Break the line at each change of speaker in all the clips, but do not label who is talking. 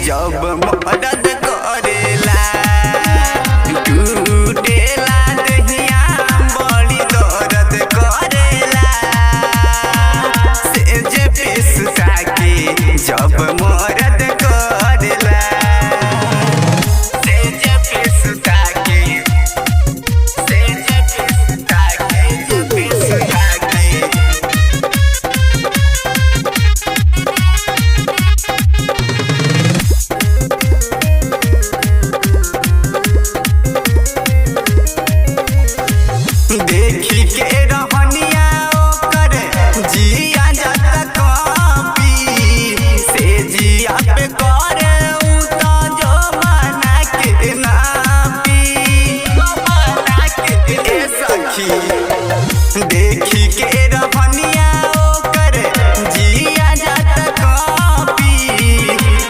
जब मदद करेला टूटेला दहिया बड़ी दर्द करेला सेज पे सुता के जब मदद करेला सेज पे सुता के सेज पे सुता के जब पे सुता के देखी के रहनिया ओकर जिया जाता कॉपी से जिया पे करे उ तो जमाना के नापी जमाना के सखी देखी के रहनिया ओकर जिया जाता कॉपी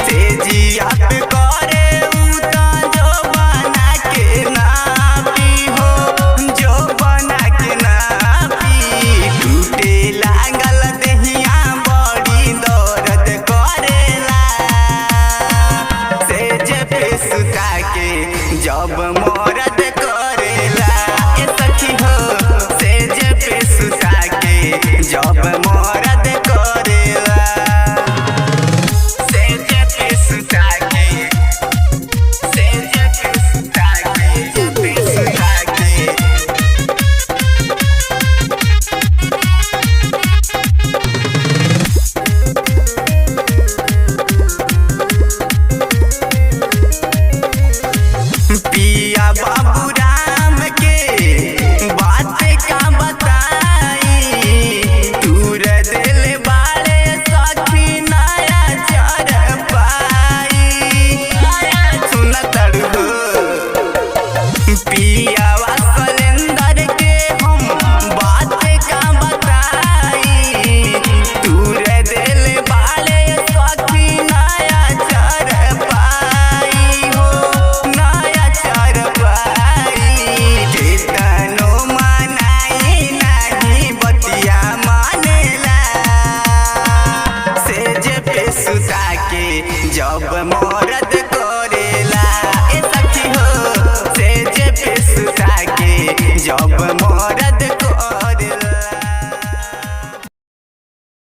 से जिया पे करे उ तो जमाना के नापी हो जब मदद करेला ए सखी हो सेज पे सुता के जब मदद करेला सेज पे सुता के सेज पे सुता के जब पे सुता के पिया बाबू राम के बात का बताई दूर दिल बाड़े सखी नया चर पाई सुन तड़ो पिया सलेंदर के हम बात का बताई दूर दिल बाड़े सखी नया चर पाई हो नया चर पाई केतनो मनाई नहीं बतिया मानेला सेज पे सुता के जब मदद करेला ए सखी हो सेज पे सुता के जब मदद